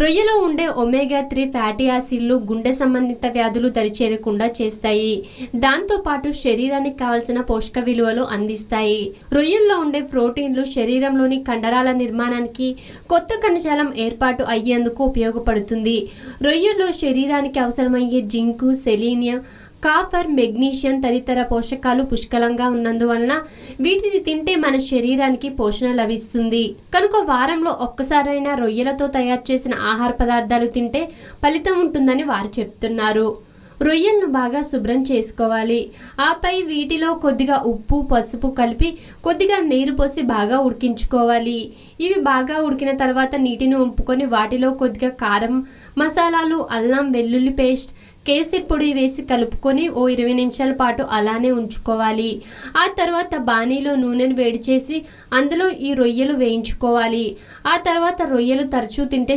రొయ్యలో ఉండే omega 3 fatty యాసిడ్లు గుండె సంబంధిత వ్యాధులు దరిచేరకుండా చేస్తాయి. దాంతోపాటు శరీరానికి కావలసిన పోషక విలువలు అందిస్తాయి. రొయ్యల్లో ఉండే ప్రోటీన్లు శరీరంలోని కండరాల నిర్మాణానికి, కొత్త కణజాలం ఏర్పాటు అయ్యేందుకు ఉపయోగపడుతుంది. రొయ్యల్లో శరీరానికి అవసరమయ్యే జింకు, సెలీనియం, కాపర్, మెగ్నీషియం తదితర పోషకాలు పుష్కలంగా ఉన్నందువలన వీటిని తింటే మన శరీరానికి పోషణ లభిస్తుంది. కనుక వారంలో ఒక్కసారైనా రొయ్యలతో తయారు చేసిన ఆహార పదార్థాలు తింటే ఫలితం ఉంటుందని వారు చెప్తున్నారు. రొయ్యలను బాగా శుభ్రం చేసుకోవాలి. ఆపై వీటిలో కొద్దిగా ఉప్పు, పసుపు కలిపి కొద్దిగా నీరు పోసి బాగా ఉడికించుకోవాలి. ఇవి బాగా ఉడికిన తర్వాత నీటిని వంపుకొని వాటిలో కొద్దిగా కారం, మసాలాలు, అల్లం వెల్లుల్లి పేస్ట్, కేసరి పొడి వేసి కలుపుకొని ఓ 20 నిమిషాల పాటు అలానే ఉంచుకోవాలి. ఆ తర్వాత బాణీలో నూనెను వేడి చేసి అందులో ఈ రొయ్యలు వేయించుకోవాలి. ఆ తర్వాత రొయ్యలు తరచూ తింటే